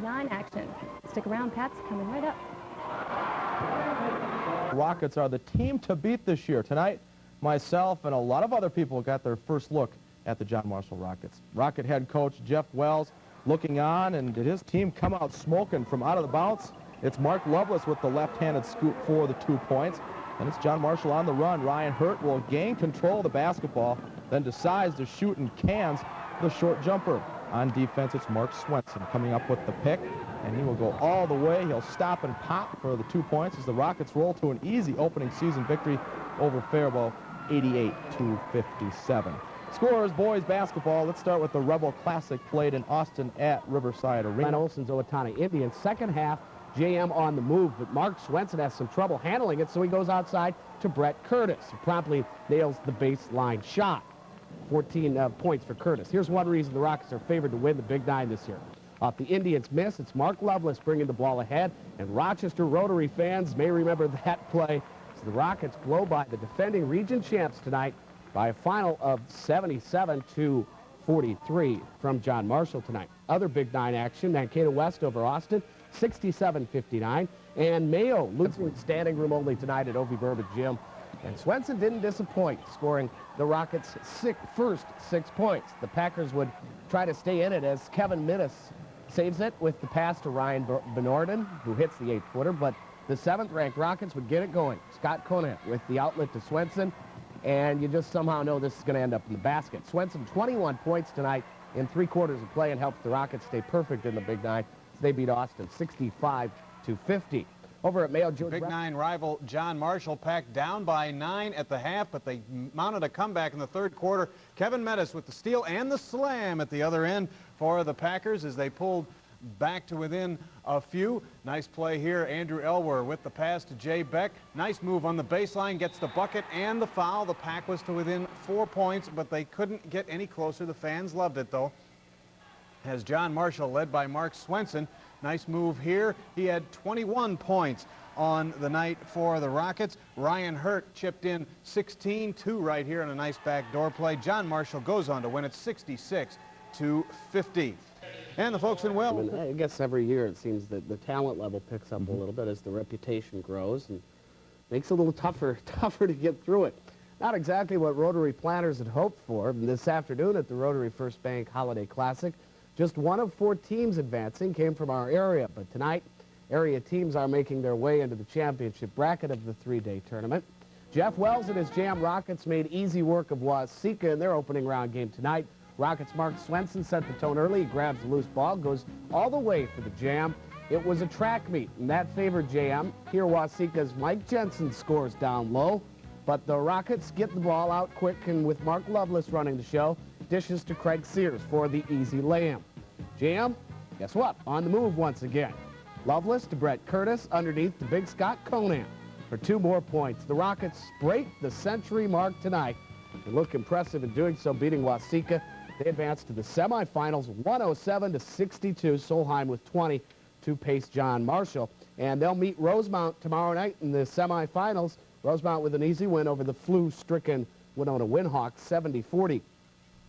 9 action. Stick around, Pat's coming right up. Rockets are the team to beat this year. Tonight, myself and a lot of other people got their first look at the John Marshall Rockets. Rocket head coach Jeff Wells looking on, and did his team come out smoking from out of the bounce? It's Mark Lovelace with the left-handed scoop for the 2 points. And it's John Marshall on the run. Ryan Hurt will gain control of the basketball, then decides to shoot and cans the short jumper. On defense, it's Mark Swenson coming up with the pick, and he will go all the way. He'll stop and pop for the 2 points as the Rockets roll to an easy opening season victory over Faribault, 88-57. Scores, boys basketball. Let's start with the Rebel Classic played in Austin at Riverside Arena. Glenn Olson's Owatonna Indians. Second half, JM on the move, but Mark Swenson has some trouble handling it, so he goes outside to Brett Curtis, who promptly nails the baseline shot. 14 points for Curtis. Here's one reason the Rockets are favored to win the Big Nine this year. Off the Indians' miss, it's Mark Lovelace bringing the ball ahead, and Rochester Rotary fans may remember that play. So the Rockets blow by the defending region champs tonight by a final of 77-43 from John Marshall tonight. Other Big Nine action, Mankato West over Austin, 67-59, and Mayo losing standing room only tonight at Ovie Burbage Gym. And Swenson didn't disappoint, scoring the Rockets' first 6 points. The Packers would try to stay in it as Kevin Minnis saves it with the pass to Ryan Benorden, who hits the 8-footer, but the 7th-ranked Rockets would get it going. Scott Conant with the outlet to Swenson, and you just somehow know this is going to end up in the basket. Swenson, 21 points tonight in 3 quarters of play and helps the Rockets stay perfect in the Big Nine. They beat Austin 65-50. Over at Mayo, Big Nine rival John Marshall packed down by 9 at the half, but they mounted a comeback in the 3rd quarter. Kevin Mettis with the steal and the slam at the other end for the Packers as they pulled back to within a few. Nice play here. Andrew Elwer with the pass to Jay Beck. Nice move on the baseline, gets the bucket and the foul. The Pack was to within 4 points, but they couldn't get any closer. The fans loved it, though. As John Marshall led by Mark Swenson. Nice move here. He had 21 points on the night for the Rockets. Ryan Hurt chipped in 16-2 right here on a nice backdoor play. John Marshall goes on to win it 66-50. And the folks in Well. I guess every year it seems that the talent level picks up a little bit as the reputation grows and makes it a little tougher to get through it. Not exactly what Rotary planners had hoped for. This afternoon at the Rotary First Bank Holiday Classic, just 1 of 4 teams advancing came from our area, but tonight, area teams are making their way into the championship bracket of the 3-day tournament. Jeff Wells and his Jam Rockets made easy work of Waseca in their opening round game tonight. Rockets' Mark Swenson set the tone early. He grabs the loose ball, goes all the way for the Jam. It was a track meet, and that favored Jam. Here, Waseca's Mike Jensen scores down low, but the Rockets get the ball out quick, and with Mark Lovelace running the show, dishes to Craig Sears for the easy layup. Jam, guess what? On the move once again. Lovelace to Brett Curtis underneath to Big Scott Conant for 2 more points. The Rockets break the century mark tonight and look impressive in doing so, beating Waseca. They advance to the semifinals, 107-62. Solheim with 20 to pace John Marshall. And they'll meet Rosemount tomorrow night in the semifinals. Rosemount with an easy win over the flu-stricken Winona Windhawks, 70-40.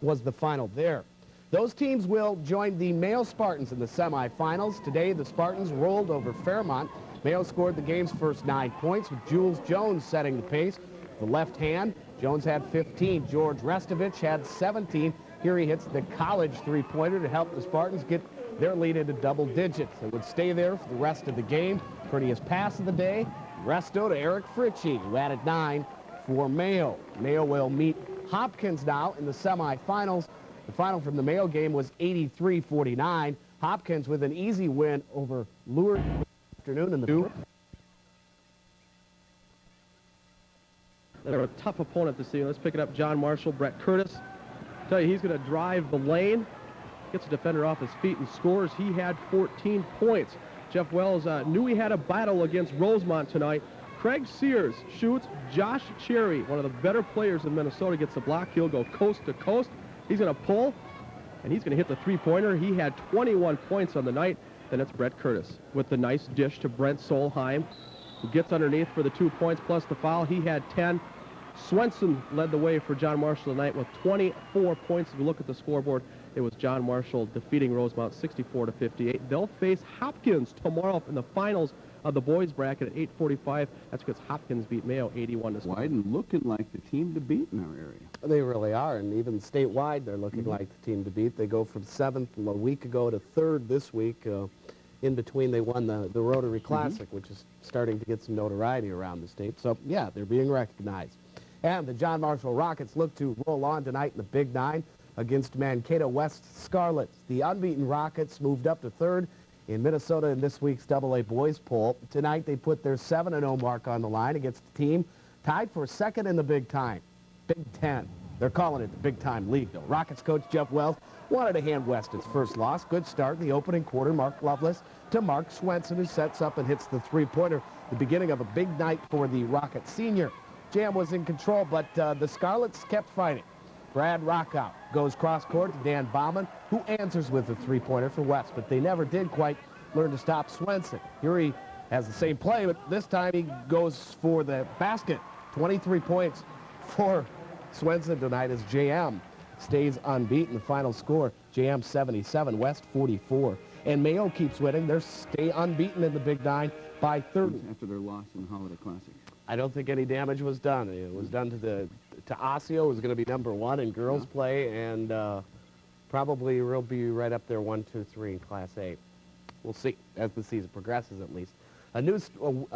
Was the final there. Those teams will join the Mayo Spartans in the semifinals. Today, the Spartans rolled over Fairmont. Mayo scored the game's first 9 points, with Jules Jones setting the pace. The left hand, Jones had 15. George Restovich had 17. Here he hits the college 3-pointer to help the Spartans get their lead into double digits. It would stay there for the rest of the game. Prettiest pass of the day, Resto to Eric Fritchie, who added 9 for Mayo. Mayo will meet Hopkins now in the semifinals. The final from the Mayo game was 83-49. Hopkins with an easy win over Lourdes afternoon in the 2. They're a tough opponent this year. Let's pick it up. John Marshall, Brett Curtis. Tell you, he's going to drive the lane, gets a defender off his feet and scores. He had 14 points. Jeff Wells knew he had a battle against Rosemont tonight. Craig Sears shoots. Josh Cherry, one of the better players in Minnesota, gets the block. He'll go coast to coast. He's going to pull, and he's going to hit the 3-pointer. He had 21 points on the night. Then it's Brett Curtis with the nice dish to Brent Solheim, who gets underneath for the 2 points plus the foul. He had 10. Swenson led the way for John Marshall tonight with 24 points. If you look at the scoreboard, It was John Marshall defeating Rosemount 64-58. They'll face Hopkins tomorrow in the finals of the boys bracket at 8:45. That's because Hopkins beat Mayo 81-6. Wyden looking like the team to beat in our area. They really are, and even statewide, they're looking like the team to beat. They go from 7th a week ago to 3rd this week. In between, they won the Rotary Classic, which is starting to get some notoriety around the state. So, yeah, they're being recognized. And the John Marshall Rockets look to roll on tonight in the Big Nine against Mankato West Scarlets. The unbeaten Rockets moved up to 3rd in Minnesota in this week's AA boys poll. Tonight, they put their 7-0 mark on the line against the team tied for 2nd in the Big Ten. Big Ten. They're calling it the Big Time League, though. Rockets coach Jeff Wells wanted to hand West its first loss. Good start in the opening quarter. Mark Lovelace to Mark Swenson, who sets up and hits the three-pointer. The beginning of a big night for the Rocket senior. Jam was in control, but the Scarlets kept fighting. Brad Rockout goes cross-court to Dan Bauman, who answers with a three-pointer for West, but they never did quite learn to stop Swenson. Here he has the same play, but this time he goes for the basket. 23 points for Swenson tonight as JM stays unbeaten. The final score, JM 77, West 44. And Mayo keeps winning. They stay unbeaten in the Big Nine by 30. After their loss in the Holiday Classic. I don't think any damage was done. It was done to Osseo, who's going to be #1 in girls play, and probably will be right up there 1, 2, 3 in Class A. We'll see as the season progresses, at least. A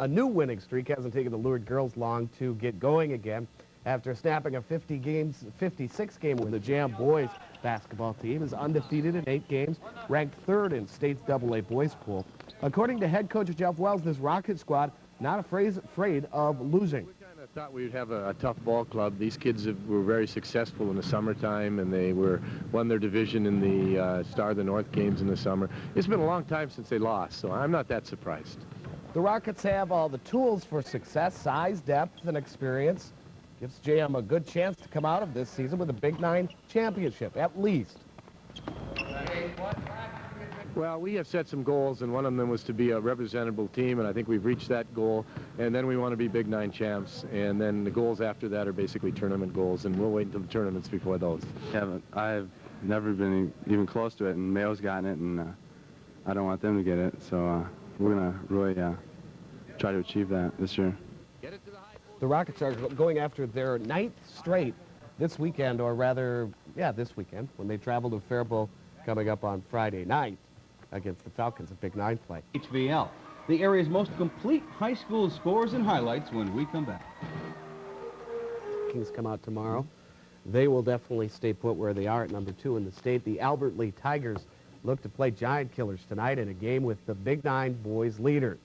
new winning streak hasn't taken the Lured girls long to get going again. After snapping a 56-game win, the Jam boys basketball team is undefeated in 8 games, ranked 3rd in state's AA boys pool. According to head coach Jeff Wells, this Rocket squad not afraid of losing. We kind of thought we'd have a tough ball club. These kids were very successful in the summertime, and they won their division in the Star of the North games in the summer. It's been a long time since they lost, so I'm not that surprised. The Rockets have all the tools for success, size, depth, and experience. Gives JM a good chance to come out of this season with a Big Nine championship, at least. Well, we have set some goals, and one of them was to be a representable team, and I think we've reached that goal. And then we want to be Big Nine champs, and then the goals after that are basically tournament goals, and we'll wait until the tournaments before those. I've never been even close to it, and Mayo's gotten it, and I don't want them to get it. So we're going to really try to achieve that this year. The Rockets are going after their 9th straight this weekend, or rather, yeah, this weekend, when they travel to Faribault coming up on Friday night against the Falcons at Big Nine play. HVL, the area's most complete high school scores and highlights when we come back. Kings come out tomorrow. They will definitely stay put where they are at #2 in the state. The Albert Lee Tigers look to play Giant Killers tonight in a game with the Big Nine boys leader.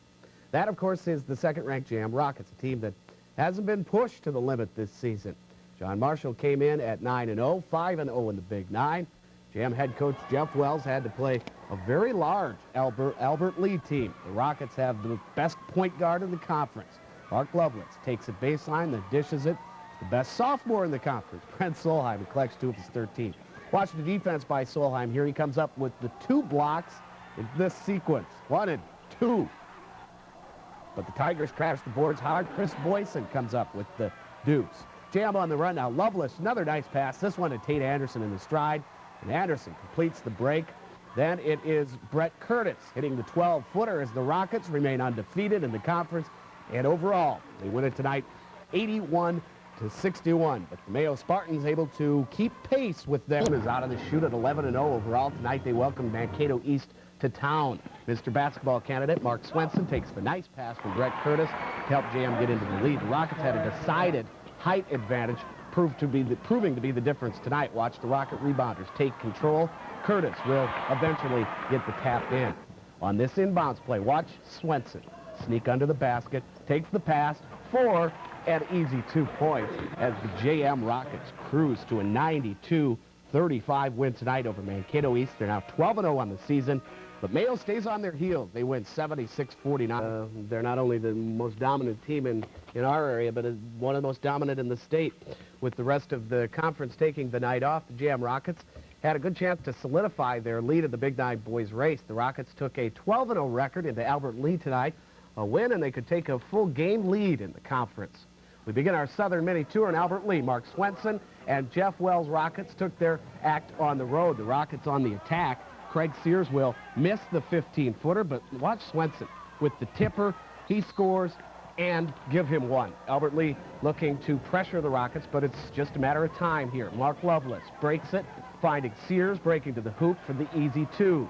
That, of course, is the second-ranked Jam Rockets, a team that hasn't been pushed to the limit this season. John Marshall came in at 9-0, 5-0 in the Big Nine. Jam head coach Jeff Wells had to play a very large Albert Lee team. The Rockets have the best point guard in the conference. Mark Lovelace takes it baseline, then dishes it. The best sophomore in the conference, Brent Solheim, who collects 2 of his 13. Watch the defense by Solheim here. He comes up with the 2 blocks in this sequence, 1 and 2. But the Tigers crash the boards hard. Chris Boyson comes up with the deuce. Jam on the run now. Lovelace, another nice pass. This one to Tate Anderson in the stride. And Anderson completes the break. Then it is Brett Curtis hitting the 12-footer as the Rockets remain undefeated in the conference. And overall, they win it tonight 81-61. But the Mayo Spartans able to keep pace with them. Is out of the chute at 11-0 overall. Tonight they welcome Mankato East to town. Mr. Basketball candidate Mark Swenson takes the nice pass from Brett Curtis to help Jam get into the lead. The Rockets had a decided height advantage, proving to be the difference tonight. Watch the Rocket rebounders take control. Curtis will eventually get the tap in. On this inbounds play, watch Swenson sneak under the basket, takes the pass for an easy 2 points as the JM Rockets cruise to a 92-35 win tonight over Mankato East. They're now 12-0 on the season. But Mayo stays on their heels. They win 76-49. They're not only the most dominant team in our area, but one of the most dominant in the state. With the rest of the conference taking the night off, the Jam Rockets had a good chance to solidify their lead in the Big Nine boys race. The Rockets took a 12-0 record into Albert Lee tonight, a win, and they could take a full game lead in the conference. We begin our Southern Mini Tour in Albert Lee. Mark Swenson And Jeff Wells' Rockets took their act on the road. The Rockets on the attack. Craig Sears will miss the 15-footer, but watch Swenson with the tipper. He scores and give him one. Albert Lee looking to pressure the Rockets, but it's just a matter of time here. Mark Lovelace breaks it, finding Sears, breaking to the hoop for the easy two.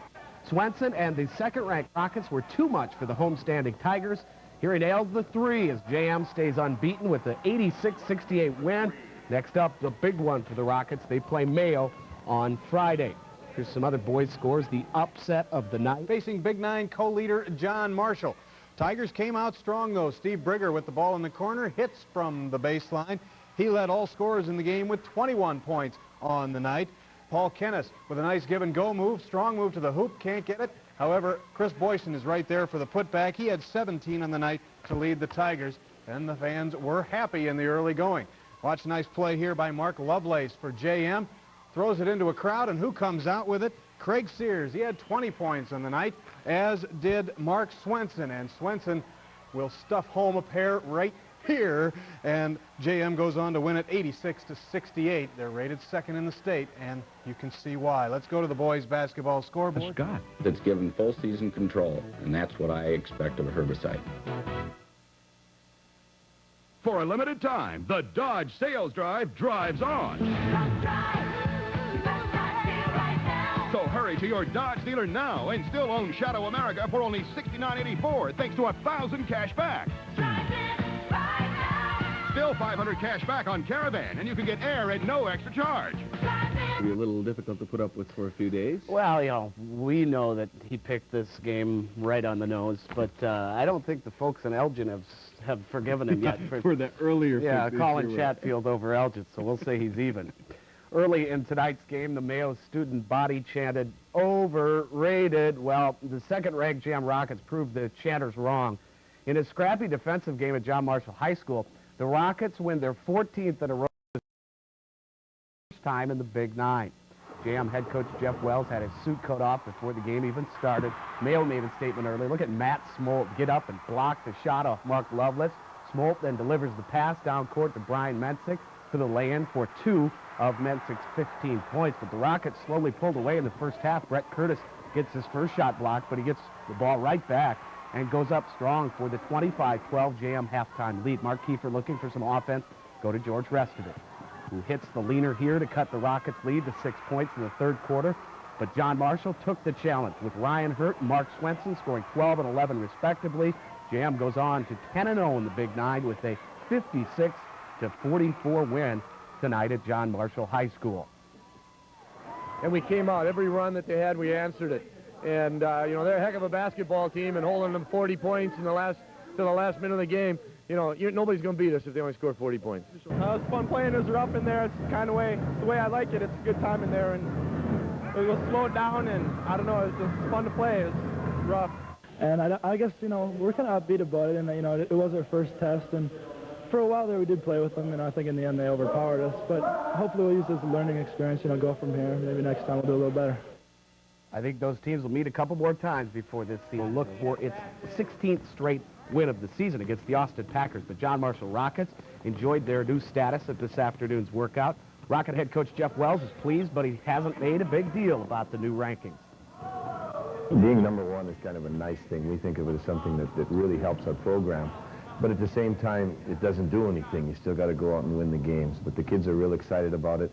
Swenson and the second-ranked Rockets were too much for the homestanding Tigers. Here he nails the three as JM stays unbeaten with the 86-68 win. Next up, the big one for the Rockets. They play Mayo on Friday. Here's some other boys' scores. The upset of the night. Facing Big Nine co-leader John Marshall. Tigers came out strong, though. Steve Brigger with the ball in the corner, hits from the baseline. He led all scorers in the game with 21 points on the night. Paul Kennis with a nice give-and-go move, strong move to the hoop, can't get it. However, Chris Boyson is right there for the putback. He had 17 on the night to lead the Tigers, and the fans were happy in the early going. Watch a nice play here by Mark Lovelace for JM. Throws it into a crowd, and who comes out with it? Craig Sears. He had 20 points on the night, as did Mark Swenson. And Swenson will stuff home a pair right here. And JM goes on to win it 86-68. They're rated second in the state, and you can see why. Let's go to the boys' basketball scoreboard. Scott. That's given full season control, and that's what I expect of a herbicide. For a limited time, the Dodge Sales Drive drives on. So hurry to your Dodge dealer now and still own Shadow America for only $69.84 thanks to 1,000 cash back. Still 500 cash back on Caravan, and you can get air at no extra charge. Be a little difficult to put up with for a few days. Well, you know, we know that he picked this game right on the nose, but I don't think the folks in Elgin have forgiven him yet. For the earlier Yeah, pick Colin this year. Chatfield over Elgin, so we'll say he's even. Early in tonight's game, the Mayo student body chanted, "Overrated." Well, the second-ranked JM Rockets proved the chanters wrong. In a scrappy defensive game at John Marshall High School, the Rockets win their 14th in a row, first time in the Big Nine. JM head coach Jeff Wells had his suit coat off before the game even started. Mayo made a statement early. Look at Matt Smolt get up and block the shot off Mark Lovelace. Smolt then delivers the pass down court to Brian Mensick for the lay-in for 2 of Mensick's 15 points. But the Rockets slowly pulled away in the first half. Brett Curtis gets his first shot blocked, but he gets the ball right back and goes up strong for the 25-12 JM halftime lead. Mark Kiefer looking for some offense. Go to George Restovich, who hits the leaner here to cut the Rockets' lead to 6 points in the third quarter. But John Marshall took the challenge with Ryan Hurt and Mark Swenson scoring 12 and 11 respectively. JM goes on to 10-0 in the Big Nine with a 56-44 win tonight at John Marshall High School. And we came out. Every run that they had, we answered it. And, you know, they're a heck of a basketball team, and holding them 40 points in the last minute of the game, you know, nobody's going to beat us if they only score 40 points. It's fun playing as they're up in there. It's kind of the way I like it. It's a good time in there, and we'll slow it down, and I don't know, it's just fun to play. It's rough. And I guess, you know, we're kind of upbeat about it, and, you know, it was our first test, and for a while there we did play with them, and I think in the end they overpowered us, but hopefully we'll use this as a learning experience, you know, go from here. Maybe next time we'll do a little better. I think those teams will meet a couple more times before this season. Look for its 16th straight win of the season against the Austin Packers. The John Marshall Rockets enjoyed their new status at this afternoon's workout. Rocket head coach Jeff Wells is pleased, but he hasn't made a big deal about the new rankings. Being number one is kind of a nice thing. We think of it as something that really helps our program. But at the same time, it doesn't do anything. You still got to go out and win the games. But the kids are real excited about it.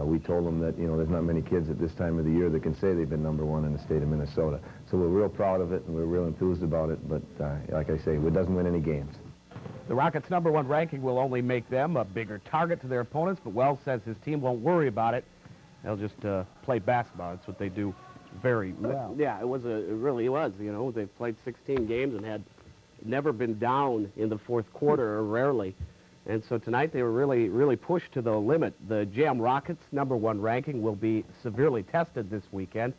We told them that, you know, there's not many kids at this time of the year that can say they've been number one in the state of Minnesota. So we're real proud of it, and we're real enthused about it. But like I say, it doesn't win any games. The Rockets' number one ranking will only make them a bigger target to their opponents, but Wells says his team won't worry about it. They'll just play basketball. That's what they do very well. Yeah, it really was. You know, they've played 16 games and had never been down in the fourth quarter, or rarely. And so tonight they were really pushed to the limit. The JM Rockets' number one ranking will be severely tested this weekend.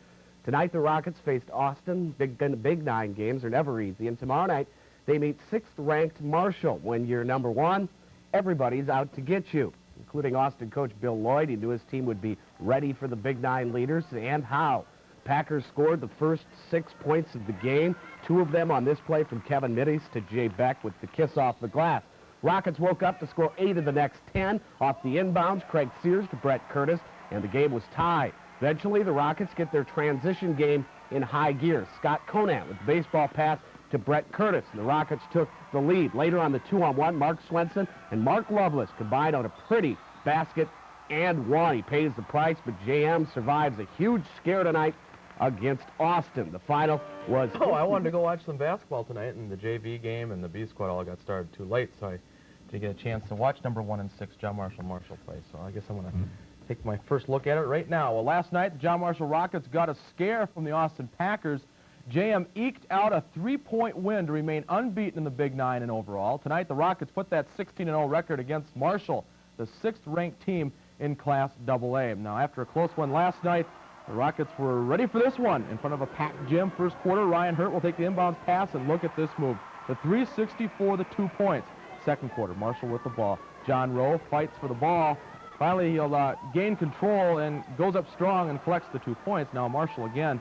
Tonight the Rockets faced Austin. Big Nine games are never easy. And tomorrow night they meet 6th-ranked Marshall. When you're number one, everybody's out to get you, including Austin coach Bill Lloyd. He knew his team would be ready for the Big Nine leaders, and how. Packers scored the first 6 points of the game, 2 of them on this play from Kevin Middies to Jay Beck with the kiss off the glass. Rockets woke up to score 8 of the next 10 off the inbounds. Craig Sears to Brett Curtis, and the game was tied. Eventually, the Rockets get their transition game in high gear. Scott Conant with the baseball pass to Brett Curtis, and the Rockets took the lead. Later on the 2-on-1, Mark Swenson and Mark Lovelace combined on a pretty basket and one. He pays the price, but JM survives a huge scare tonight against Austin. The final was... Oh, I wanted to go watch some basketball tonight, and the JV game and the B squad all got started too late, so I didn't get a chance to watch number 1 and 6 John Marshall play. So I guess I'm going to take my first look at it right now. Well, last night, the John Marshall Rockets got a scare from the Austin Packers. JM eked out a 3-point win to remain unbeaten in the Big Nine and overall. Tonight, the Rockets put that 16-0 record against Marshall, the 6th-ranked team in Class AA. Now, after a close one last night, the Rockets were ready for this one. In front of a packed gym, first quarter, Ryan Hurt will take the inbounds pass, and look at this move. The 364, the 2 points. Second quarter, Marshall with the ball. John Rowe fights for the ball. Finally, he'll gain control and goes up strong and collects the 2 points. Now Marshall again.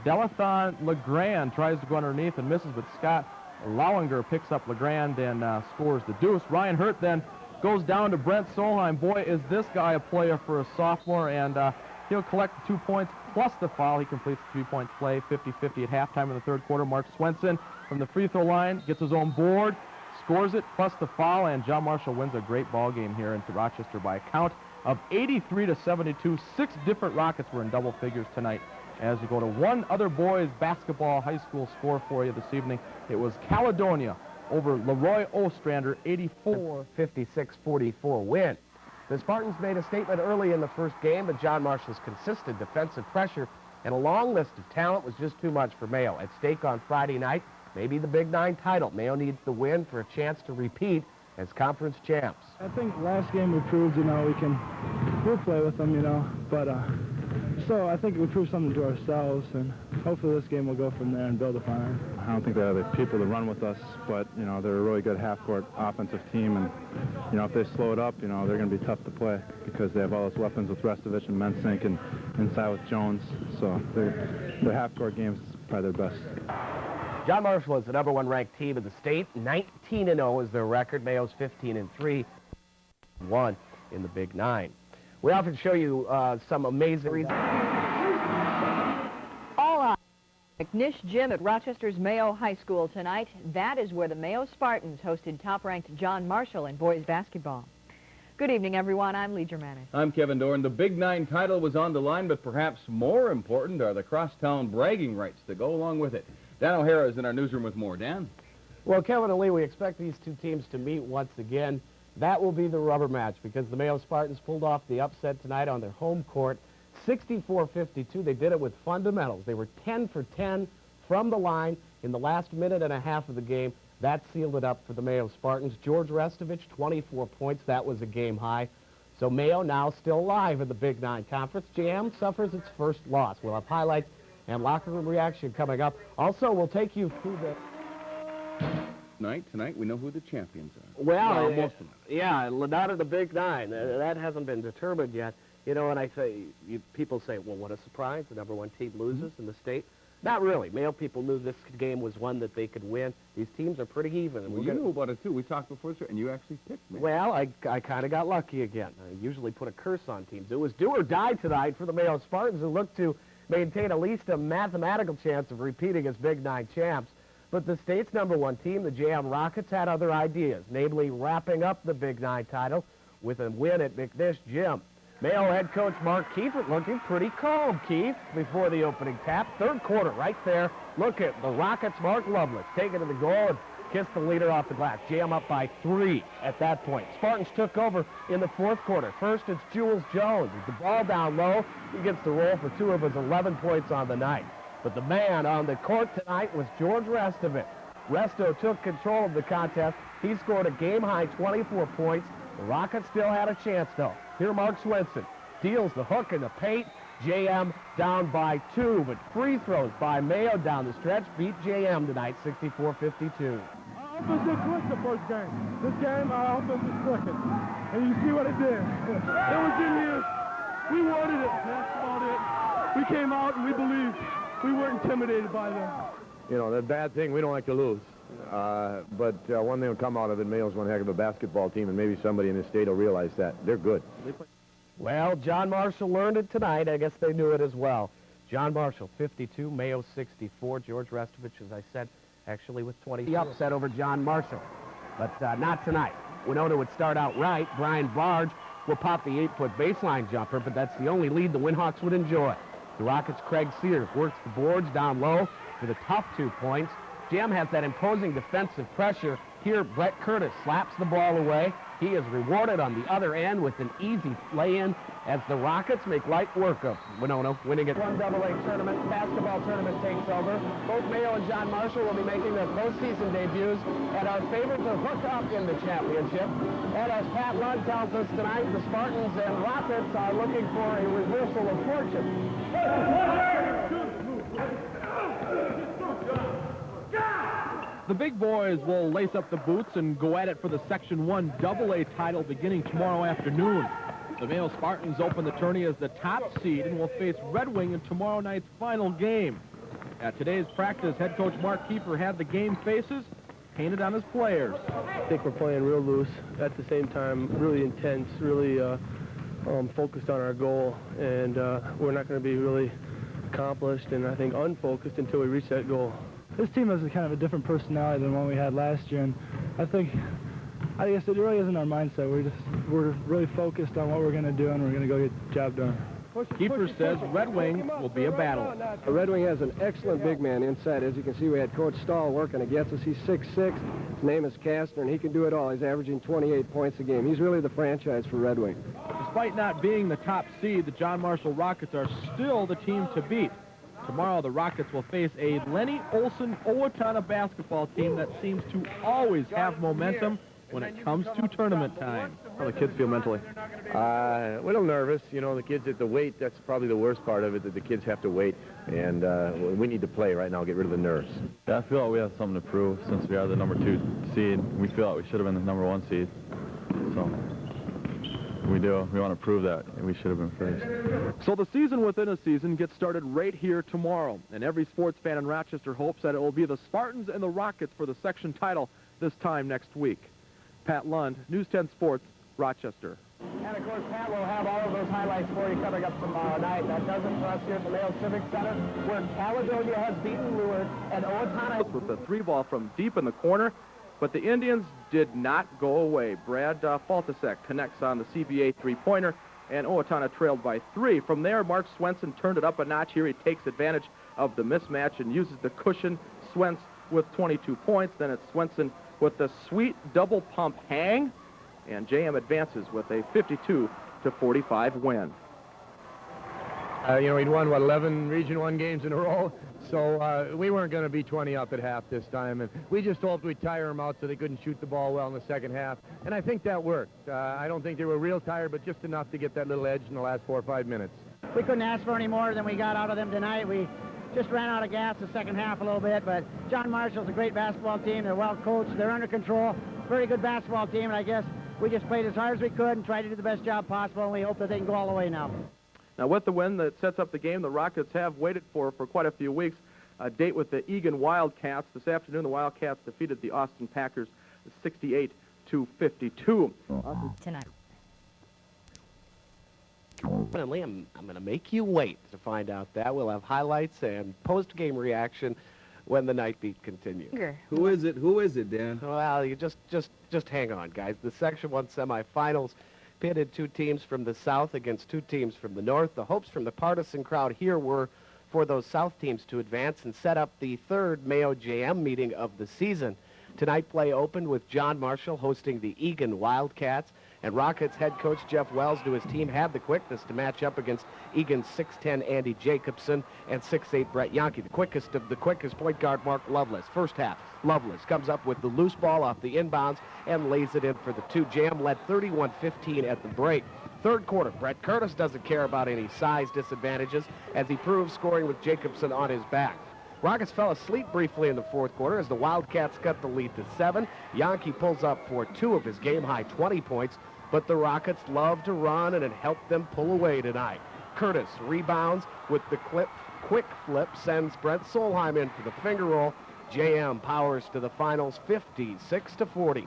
Delathon LeGrand tries to go underneath and misses, but Scott Lowinger picks up LeGrand and scores the deuce. Ryan Hurt then goes down to Brent Solheim. Boy, is this guy a player for a sophomore, and he'll collect the 2 points plus the foul. He completes the 3-point play, 50-50 at halftime in the third quarter. Mark Swenson from the free throw line gets his own board, scores it plus the foul, and John Marshall wins a great ball game here in Rochester by a count of 83-72. 6 different Rockets were in double figures tonight. As we go to one other boys basketball high school score for you this evening, it was Caledonia over Leroy Ostrander, 56-44 win. The Spartans made a statement early in the first game, but John Marshall's consistent defensive pressure and a long list of talent was just too much for Mayo. At stake on Friday night, maybe the Big Nine title. Mayo needs the win for a chance to repeat as conference champs. I think last game we proved, we'll play with them, but so I think we proved something to ourselves, and hopefully this game will go from there and build upon it. I don't think they have the people to run with us, but, they're a really good half-court offensive team, and, if they slow it up, they're going to be tough to play because they have all those weapons with Restovich and Mensink and inside with Jones, so their half-court game is probably their best. John Marshall is the number 1 ranked team in the state. 19-0 is their record. Mayo's 15-3, 1 in the Big Nine. We often show you some amazing reasons. All out McNish Gym at Rochester's Mayo High School tonight. That is where the Mayo Spartans hosted top-ranked John Marshall in boys basketball. Good evening, everyone. I'm Lee Germanis. I'm Kevin Dorn. The Big Nine title was on the line, but perhaps more important are the crosstown bragging rights that go along with it. Dan O'Hara is in our newsroom with more. Dan? Well, Kevin and Lee, we expect these two teams to meet once again. That will be the rubber match because the Mayo Spartans pulled off the upset tonight on their home court, 64-52. They did it with fundamentals. They were 10 for 10 from the line in the last minute and a half of the game. That sealed it up for the Mayo Spartans. George Restovich, 24 points. That was a game high. So Mayo now still alive in the Big Nine Conference. JM suffers its first loss. We'll have highlights and locker room reaction coming up. Also, we'll take you through the... Tonight we know who the champions are. Well, most of them. Yeah, not in the Big Nine. That hasn't been determined yet. And I say, people say, well, what a surprise. The number 1 team loses in the state. Not really. Mayo people knew this game was one that they could win. These teams are pretty even. Well, you knew about it, too. We talked before, sir, and you actually picked me. Well, I kind of got lucky again. I usually put a curse on teams. It was do or die tonight for the Mayo Spartans, who look to maintain at least a mathematical chance of repeating as Big Nine champs. But the state's number 1 team, the JM Rockets, had other ideas, namely wrapping up the Big Nine title with a win at McNish Gym. Mayo head coach Mark Kiefert looking pretty calm, Keith, before the opening tap. Third quarter, right there. Look at the Rockets' Mark Lovelace taking to the goal and kiss the leader off the glass. JM up by 3 at that point. Spartans took over in the fourth quarter. First, it's Jules Jones. With the ball down low, he gets the roll for 2 of his 11 points on the night. But the man on the court tonight was George Restovich. Resto took control of the contest. He scored a game-high 24 points. The Rockets still had a chance, though. Here, Mark Swenson deals the hook in the paint. JM down by 2, but free throws by Mayo down the stretch beat JM tonight, 64-52. Our offense didn't click the first game. This game, our offense is clicking. And you see what it did. It was in here. We wanted it. That's about it. We came out and we believed. We weren't intimidated by them. The bad thing, we don't like to lose. but one thing will come out of it, Mayo's one heck of a basketball team, and maybe somebody in this state will realize that. They're good. Well, John Marshall learned it tonight. I guess they knew it as well. John Marshall, 52, Mayo 64. George Restovich, as I said, actually with 20. The upset over John Marshall, but not tonight. Winona would start out right. Brian Barge will pop the 8-foot baseline jumper, but that's the only lead the Windhawks would enjoy. The Rockets' Craig Sears works the boards down low for the tough 2 points. Jim has that imposing defensive pressure. Here, Brett Curtis slaps the ball away. He is rewarded on the other end with an easy lay-in as the Rockets make light work of Winona, winning it. 1AA tournament, basketball tournament takes over. Both Mayo and John Marshall will be making their postseason debuts and are favored to hook up in the championship. And as Pat Lund tells us tonight, the Spartans and Rockets are looking for a reversal of fortune. The big boys will lace up the boots and go at it for the Section 1 AA title beginning tomorrow afternoon. The Mayo Spartans open the tourney as the top seed and will face Red Wing in tomorrow night's final game. At today's practice, head coach Mark Kiefer had the game faces painted on his players. I think we're playing real loose, at the same time really intense, really focused on our goal, and we're not going to be really accomplished and I think unfocused until we reach that goal. This team has kind of a different personality than one we had last year, and I guess it really isn't our mindset. We're really focused on what we're going to do, and we're going to go get the job done. Kiefer says Red Wing will be a battle. Red Wing has an excellent big man inside. As you can see, we had Coach Stahl working against us. He's 6'6". His name is Kastner, and he can do it all. He's averaging 28 points a game. He's really the franchise for Red Wing. Despite not being the top seed, the John Marshall Rockets are still the team to beat. Tomorrow, the Rockets will face a Lenny Olson Owatonna basketball team that seems to always have momentum when it comes to tournament time. How do the kids feel mentally? A little nervous. You know, the kids at the weight, that's probably the worst part of it, that the kids have to wait. And we need to play right now, get rid of the nerves. Yeah, I feel like we have something to prove since we are the number 2 seed. We feel like we should have been the number 1 seed. So we do. We want to prove that we should have been first. So the season within a season gets started right here tomorrow, and every sports fan in Rochester hopes that it will be the Spartans and the Rockets for the section title this time next week. Pat Lund, News 10 Sports, Rochester. And of course, Pat will have all of those highlights for you coming up tomorrow night. That does it for us here at the Mayo Civic Center, where Caledonia has beaten Lewis and Owatonna. With the 3-ball from deep in the corner, but the Indians did not go away. Brad Faltasek connects on the CBA 3-pointer, and Owatonna trailed by 3. From there, Mark Swenson turned it up a notch here. He takes advantage of the mismatch and uses the cushion. Swens with 22 points. Then it's Swenson with the sweet double pump hang, and JM advances with a 52-45 win. You know, he'd won, 11 Region 1 games in a row, so we weren't going to be 20 up at half this time, and we just hoped we'd tire them out so they couldn't shoot the ball well in the second half, and I think that worked. I don't think they were real tired, but just enough to get that little edge in the last 4 or 5 minutes. We couldn't ask for any more than we got out of them tonight. We just ran out of gas the second half a little bit, but John Marshall's a great basketball team. They're well coached. They're under control. Very good basketball team, and I guess we just played as hard as we could and tried to do the best job possible, and we hope that they can go all the way now. Now, with the win that sets up the game, the Rockets have waited for quite a few weeks. A date with the Egan Wildcats. This afternoon, the Wildcats defeated the Austin Packers 68-52. Tonight. Finally, I'm going to make you wait to find out that. We'll have highlights and post-game reaction when the night beat continues. Who is it? Who is it, Dan? Well, you just hang on, guys. The Section 1 semifinals pitted 2 teams from the south against 2 teams from the north. The hopes from the partisan crowd here were for those south teams to advance and set up the 3rd Mayo JM meeting of the season. Tonight play opened with John Marshall hosting the Egan Wildcats, and Rockets head coach Jeff Wells knew his team had the quickness to match up against Egan's 6'10" Andy Jacobson and 6'8" Brett Yonke. The quickest of the quickest point guard Mark Lovelace. First half, Lovelace comes up with the loose ball off the inbounds and lays it in for the 2. JM led 31-15 at the break. Third quarter, Brett Curtis doesn't care about any size disadvantages as he proves scoring with Jacobson on his back. Rockets fell asleep briefly in the fourth quarter as the Wildcats cut the lead to 7. Yonke pulls up for 2 of his game-high 20 points, but the Rockets love to run, and it helped them pull away tonight. Curtis rebounds with the quick flip, sends Brent Solheim in for the finger roll, JM powers to the finals 56-40.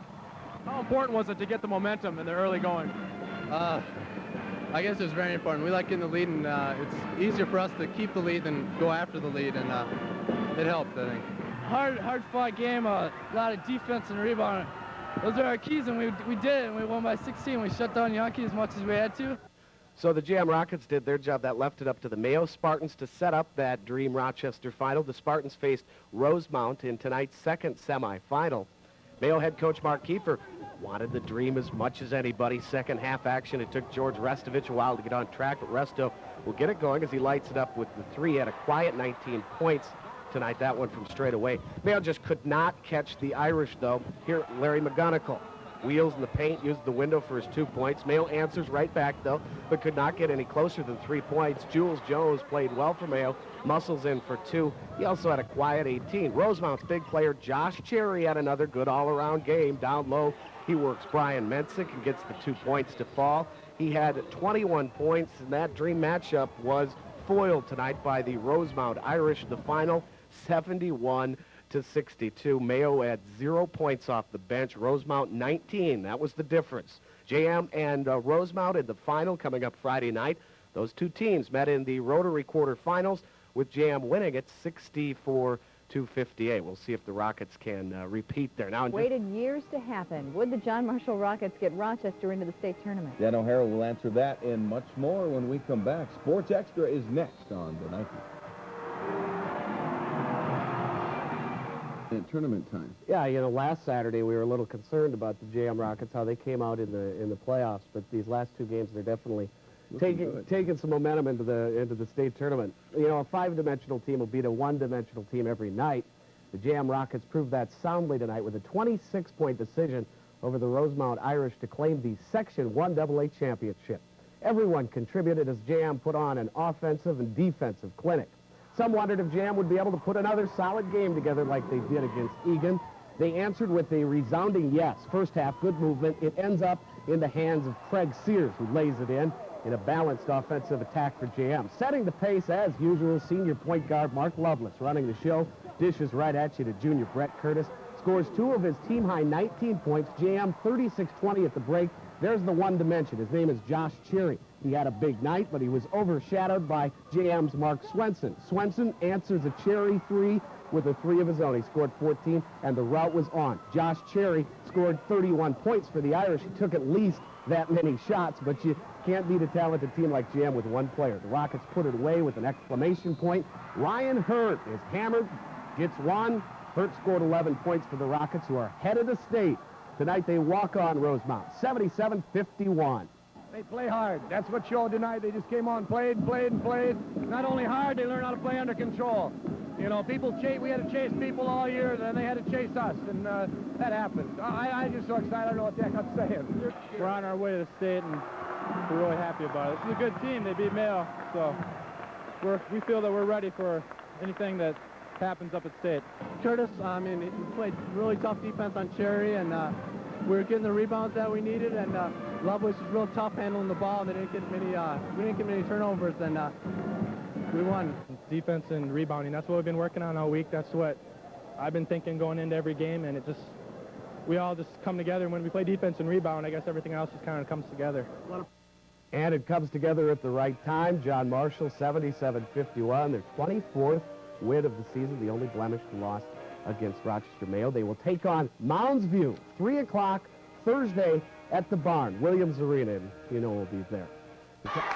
How important was it to get the momentum in the early going? I guess it was very important. We like getting the lead, and it's easier for us to keep the lead than go after the lead, and it helped, I think. Hard-fought game, a lot of defense and rebound. Those are our keys, and we did it, and we won by 16. We shut down Yankee as much as we had to. So the JM Rockets did their job. That left it up to the Mayo Spartans to set up that Dream Rochester final. The Spartans faced Rosemount in tonight's second semifinal. Mayo head coach Mark Kiefer wanted the Dream as much as anybody. Second half action, it took George Restovich a while to get on track, but Resto will get it going as he lights it up with the three at a quiet 19 points tonight. That one from straight away. Mayo just could not catch the Irish, though. Here, Larry McGonigal. Wheels in the paint, used the window for his 2 points. Mayo answers right back, though, but could not get any closer than 3 points. Jules Jones played well for Mayo. Muscles in for 2. He also had a quiet 18. Rosemount's big player, Josh Cherry, had another good all-around game. Down low, he works Brian Mensick and gets the 2 points to fall. He had 21 points, and that Dream matchup was foiled tonight by the Rosemount Irish. The final, 71-62. Mayo had 0 points off the bench. Rosemount 19. That was the difference. JM and Rosemount in the final coming up Friday night. Those two teams met in the Rotary quarterfinals with JM winning it 64-58. We'll see if the Rockets can repeat there. Now, Waited years to happen. Would the John Marshall Rockets get Rochester into the state tournament? Dan O'Hara will answer that and much more when we come back. Sports Extra is next on the Nike. At tournament time. Yeah, you know, last Saturday we were a little concerned about the JM Rockets, how they came out in the playoffs, but these last 2 games they're definitely taking some momentum into the state tournament. You know, a 5-dimensional team will beat a 1-dimensional team every night. The JM Rockets proved that soundly tonight with a 26-point decision over the Rosemount Irish to claim the Section 1 AA championship. Everyone contributed as JM put on an offensive and defensive clinic. Some wondered if JM would be able to put another solid game together like they did against Egan. They answered with a resounding yes. First half, good movement. It ends up in the hands of Craig Sears, who lays it in a balanced offensive attack for JM. Setting the pace, as usual, senior point guard Mark Lovelace running the show. Dishes right at you to junior Brett Curtis. Scores 2 of his team-high 19 points. JM 36-20 at the break. There's the one dimension. His name is Josh Cherry. He had a big night, but he was overshadowed by JM's Mark Swenson. Swenson answers a Cherry 3 with a 3 of his own. He scored 14, and the rout was on. Josh Cherry scored 31 points for the Irish. He took at least that many shots, but you can't beat a talented team like JM with 1 player. The Rockets put it away with an exclamation point. Ryan Hurt is hammered, gets 1. Hurt scored 11 points for the Rockets, who are head of the state. Tonight they walk on Rosemount, 77-51. They play hard. That's what showed tonight. They just came on, played. Not only hard, they learned how to play under control. You know, we had to chase people all year, then they had to chase us, and that happens. I'm just so excited, I don't know what the heck I'm saying. We're on our way to the state, and we're really happy about it. It's a good team. They beat Mayo, so we feel that we're ready for anything that happens up at state. Curtis, I mean, he played really tough defense on Cherry, and we were getting the rebounds that we needed, and Lovelace was real tough handling the ball. They didn't get many, we didn't get many turnovers, and we won. Defense and rebounding, that's what we've been working on all week. That's what I've been thinking going into every game, and we all just come together. And when we play defense and rebound, I guess everything else just kind of comes together. And it comes together at the right time. John Marshall, 77-51, their 24th win of the season, the only blemished loss against Rochester Mayo. They will take on Mounds View, 3 o'clock Thursday at the Barn, Williams Arena, and you know we'll be there.